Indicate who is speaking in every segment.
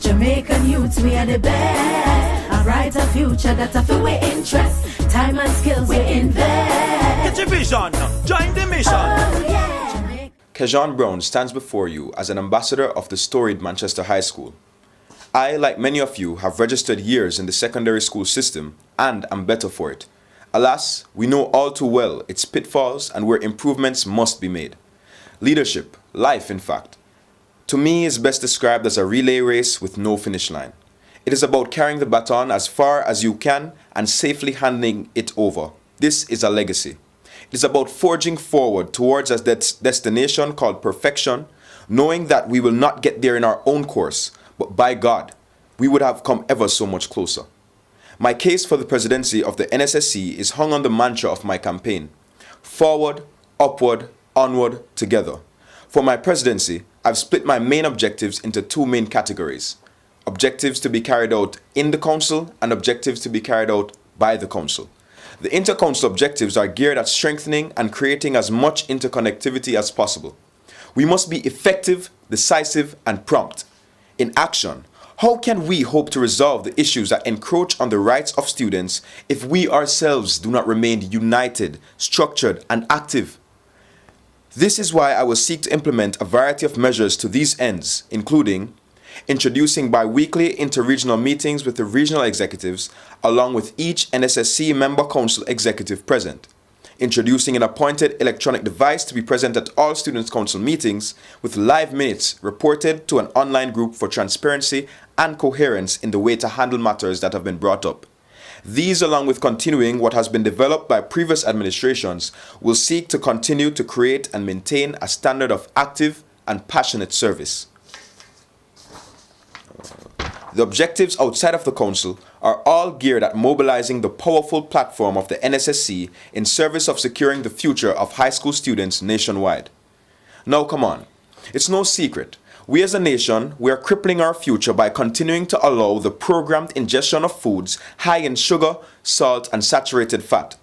Speaker 1: Jamaican youths, we are the best. A brighter future that a feel we interest. Time and skills we invest.
Speaker 2: Get your vision, join the mission.
Speaker 1: Oh, yeah.
Speaker 3: Kejhawn Brown stands before you as an ambassador of the storied Manchester High School. I, like many of you, have registered years in the secondary school system and am better for it. Alas, we know all too well its pitfalls and where improvements must be made. Leadership, life in fact, to me is best described as a relay race with no finish line. It is about carrying the baton as far as you can and safely handing it over. This is a legacy. It is about forging forward towards a destination called perfection, knowing that we will not get there in our own course, but by God, we would have come ever so much closer. My case for the presidency of the NSSC is hung on the mantra of my campaign: forward, upward, onward, together. For my presidency, I've split my main objectives into two main categories: objectives to be carried out in the council and objectives to be carried out by the council. The inter-council objectives are geared at strengthening and creating as much interconnectivity as possible. We must be effective, decisive, and prompt. In action, how can we hope to resolve the issues that encroach on the rights of students if we ourselves do not remain united, structured, and active? This is why I will seek to implement a variety of measures to these ends, including introducing bi-weekly inter-regional meetings with the regional executives along with each NSSC member council executive present, introducing an appointed electronic device to be present at all students' council meetings with live minutes reported to an online group for transparency and coherence in the way to handle matters that have been brought up. These, along with continuing what has been developed by previous administrations, will seek to continue to create and maintain a standard of active and passionate service. The objectives outside of the council are all geared at mobilizing the powerful platform of the NSSC in service of securing the future of high school students nationwide. Now come on, it's no secret. We as a nation, we are crippling our future by continuing to allow the programmed ingestion of foods high in sugar, salt, and saturated fat.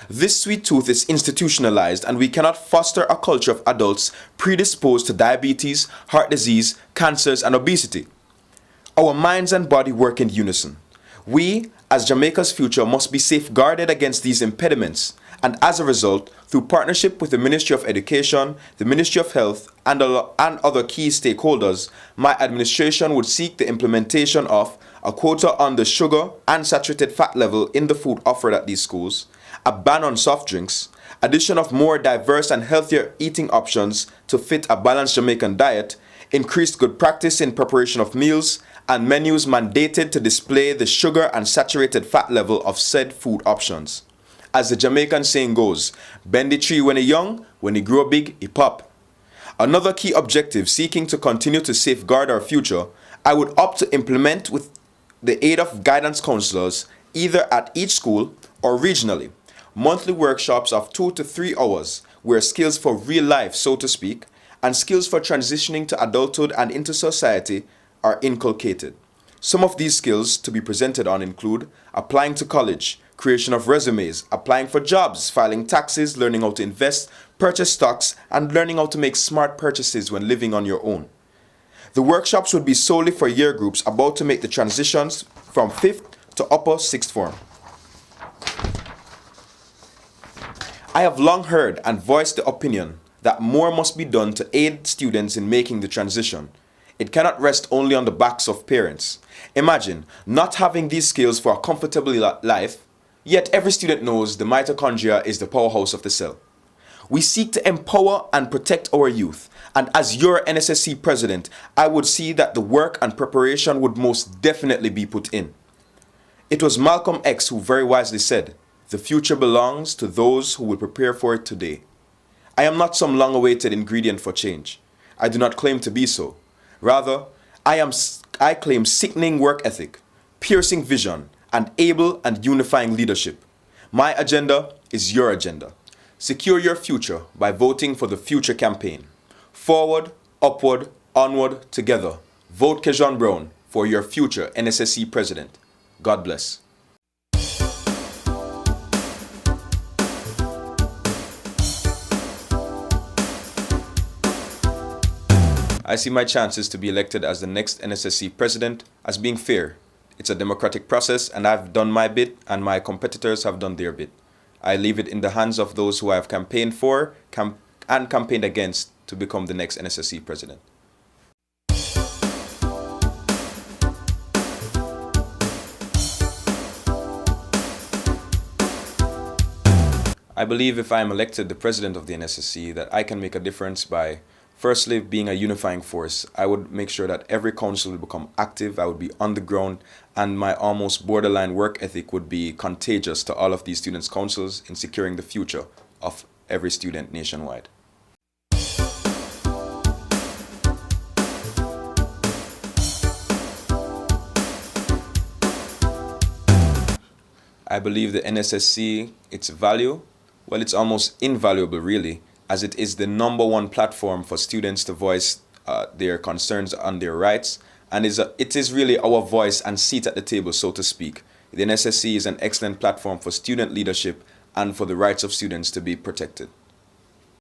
Speaker 3: This sweet tooth is institutionalized, and we cannot foster a culture of adults predisposed to diabetes, heart disease, cancers, and obesity. Our minds and body work in unison. We, as Jamaica's future, must be safeguarded against these impediments, and as a result, through partnership with the Ministry of Education, the Ministry of Health, and other key stakeholders, my administration would seek the implementation of a quota on the sugar and saturated fat level in the food offered at these schools, a ban on soft drinks, addition of more diverse and healthier eating options to fit a balanced Jamaican diet, increased good practice in preparation of meals, and menus mandated to display the sugar and saturated fat level of said food options. As the Jamaican saying goes, bend the tree when it's young, when it grow big, it pop. Another key objective seeking to continue to safeguard our future, I would opt to implement with the aid of guidance counselors, either at each school or regionally, monthly workshops of 2 to 3 hours where skills for real life, so to speak, and skills for transitioning to adulthood and into society are inculcated. Some of these skills to be presented on include applying to college, creation of resumes, applying for jobs, filing taxes, learning how to invest, purchase stocks, and learning how to make smart purchases when living on your own. The workshops would be solely for year groups about to make the transitions from 5th to upper 6th form. I have long heard and voiced the opinion that more must be done to aid students in making the transition. It cannot rest only on the backs of parents. Imagine not having these skills for a comfortable life, yet every student knows the mitochondria is the powerhouse of the cell. We seek to empower and protect our youth, and as your NSSC president, I would see that the work and preparation would most definitely be put in. It was Malcolm X who very wisely said, "The future belongs to those who will prepare for it today." I am not some long-awaited ingredient for change. I do not claim to be so. Rather, I claim sickening work ethic, piercing vision, and able and unifying leadership. My agenda is your agenda. Secure your future by voting for the Future campaign. Forward, upward, onward, together. Vote Kejhawn Brown for your future NSSC president. God bless. I see my chances to be elected as the next NSSC president as being fair. It's a democratic process, and I've done my bit, and my competitors have done their bit. I leave it in the hands of those who I have campaigned for and campaigned against to become the next NSSC president. I believe if I am elected the president of the NSSC that I can make a difference by firstly being a unifying force. I would make sure that every council would become active, I would be on the ground, and my almost borderline work ethic would be contagious to all of these students' councils in securing the future of every student nationwide. I believe the NSSC, its value, well, it's almost invaluable really, as it is the #1 platform for students to voice their concerns on their rights, and it is really our voice and seat at the table, so to speak. The NSSC is an excellent platform for student leadership and for the rights of students to be protected.